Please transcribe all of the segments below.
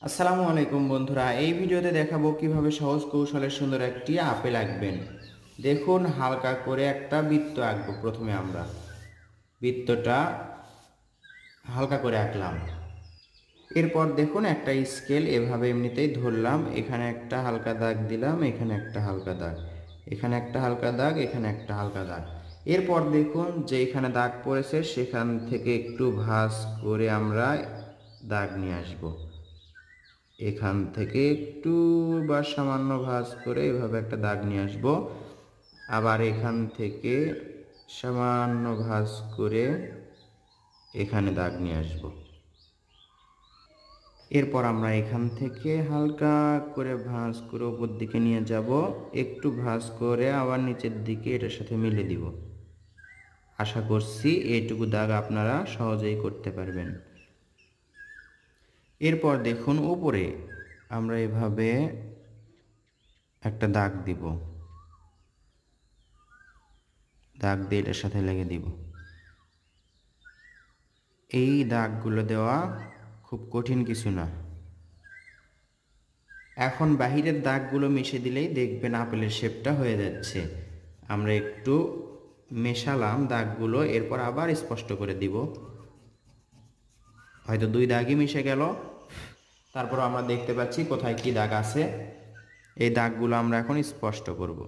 আসসালামু আলাইকুম বন্ধুরা, এই ভিডিওতে দেখাবো কিভাবে সহজ কৌশলে সুন্দর একটি আপেল আঁকবেন। দেখুন, হালকা করে একটা বৃত্ত আঁকবো। প্রথমে আমরা বৃত্তটা হালকা করে আঁকলাম। এরপর দেখুন, একটা স্কেল এভাবে এমনিতেই ধরলাম, এখানে একটা হালকা দাগ দিলাম, এখানে একটা হালকা দাগ, এখানে একটা হালকা দাগ, এখানে একটা হালকা দাগ। এরপর দেখুন যে এখানে দাগ পড়েছে সেখান থেকে একটু ভাঁজ করে আমরা দাগ নিয়ে আসবো। এখান থেকে একটু বা সামান্য ভাঁজ করে এভাবে একটা দাগ নিয়ে আসব। আবার এখান থেকে সামান্য ভাঁজ করে এখানে দাগ নিয়ে আসব। এরপর আমরা এখান থেকে হালকা করে ভাঁজ করে উপর দিকে নিয়ে যাব, একটু ভাঁজ করে আবার নিচের দিকে এটার সাথে মিলে দিব। আশা করছি এইটুকু দাগ আপনারা সহজেই করতে পারবেন। এরপর দেখুন, উপরে আমরা এভাবে একটা দাগ দিব, দাগ দিয়ে এটার সাথে লেগে দিব। এই দাগগুলো দেওয়া খুব কঠিন কিছু না। এখন বাহিরের দাগগুলো মিশে দিলেই দেখবেন আপেলের শেপটা হয়ে যাচ্ছে। আমরা একটু মেশালাম দাগগুলো, এরপর আবার স্পষ্ট করে দিব। হয়তো দুই দাগই মিশে গেল, তারপর আমরা দেখতে পাচ্ছি কোথায় কি দাগ আছে। এই দাগগুলো আমরা এখন স্পষ্ট করব।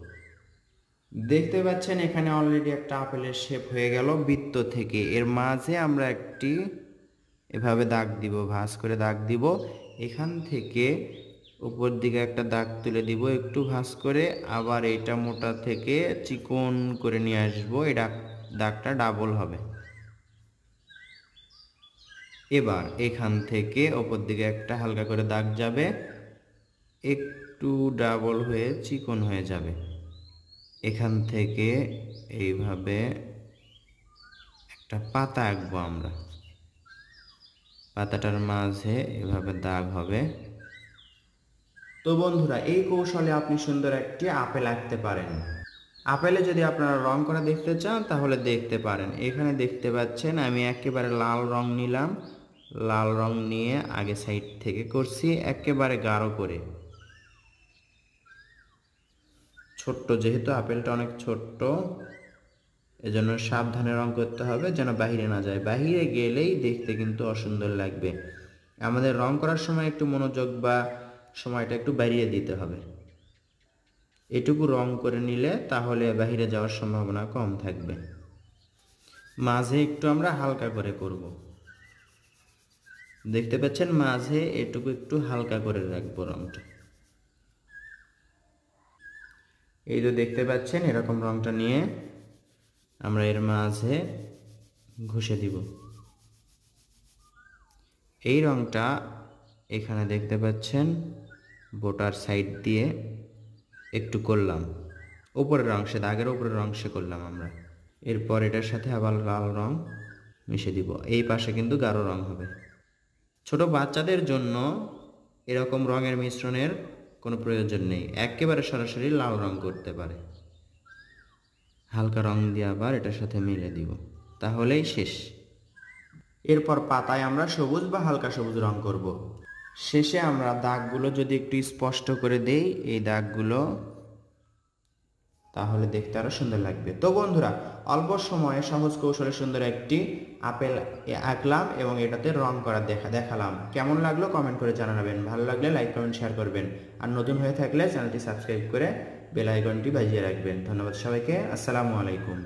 দেখতে পাচ্ছেন এখানে অলরেডি একটা আপেলের শেপ হয়ে গেল বৃত্ত থেকে। এর মাঝে আমরা একটি এভাবে দাগ দিব, ভাঁজ করে দাগ দিব। এখান থেকে উপর দিকে একটা দাগ তুলে দিব একটু ভাঁজ করে, আবার এটা মোটা থেকে চিকন করে নিয়ে আসবো। এই দাগটা ডাবল হবে। এবার এখান থেকে উপর দিকে একটা হালকা করে দাগ যাবে, একটু ডাবল হয়ে চিকন হয়ে যাবে। এখান থেকে এইভাবে একটা পাতা আঁকবো আমরা। পাতাটার মাঝে এভাবে দাগ হবে। তো বন্ধুরা, এই কৌশলে আপনি সুন্দর একটি আপেল আঁকতে পারেন। আপেলে যদি আপনারা রং করা দেখতে চান তাহলে দেখতে পারেন। এখানে দেখতে পাচ্ছেন আমি একেবারে লাল রং নিলাম। লাল রং নিয়ে আগে সাইড থেকে করছি একেবারে গাঢ় করে। ছোট্ট, যেহেতু আপেলটা অনেক ছোট্ট, এজন্য সাবধানে রং করতে হবে যেন বাহিরে না যায়। বাহিরে গেলেই দেখতে কিন্তু অসুন্দর লাগবে। আমাদের রং করার সময় একটু মনোযোগ বা সময়টা একটু বাড়িয়ে দিতে হবে। এটুকু রং করে নিলে তাহলে বাহিরে যাওয়ার সম্ভাবনা কম থাকবে। মাঝে একটু আমরা হালকা করে করব। দেখতে পাচ্ছেন মাঝে এটুকু একটু হালকা করে রাখবো রংটা। এই তো দেখতে পাচ্ছেন এরকম রংটা নিয়ে আমরা এর মাঝে ঘষে দিব। এই রংটা এখানে দেখতে পাচ্ছেন বোটার সাইড দিয়ে একটু করলাম, উপরের অংশে, দাগের উপরের অংশে করলাম আমরা। এরপর এটার সাথে আবার লাল রং মিশে দিব। এই পাশে কিন্তু গাঢ় রং হবে। ছোট বাচ্চাদের জন্য এরকম রঙের মিশ্রণের কোনো প্রয়োজন নেই, একেবারে সরাসরি লাল রং করতে পারে। হালকা রং দিয়ে আবার এটার সাথে মিলে দিব, তাহলেই শেষ। এরপর পাতায় আমরা সবুজ বা হালকা সবুজ রং করব। শেষে আমরা দাগগুলো যদি একটু স্পষ্ট করে দেই, এই দাগগুলো, তাহলে দেখতে আরো সুন্দর লাগবে। তো বন্ধুরা, অল্প সময়ে সহজ কৌশলে সুন্দর একটি আপেল আঁকলাম এবং এটাতে রং করা দেখালাম। কেমন লাগলো কমেন্ট করে জানাবেন। ভালো লাগলে লাইক কমেন্ট শেয়ার করবেন। আর নতুন হয়ে থাকলে চ্যানেলটি সাবস্ক্রাইব করে বেল আইকনটি বাজিয়ে রাখবেন। ধন্যবাদ সবাইকে। আসসালামু আলাইকুম।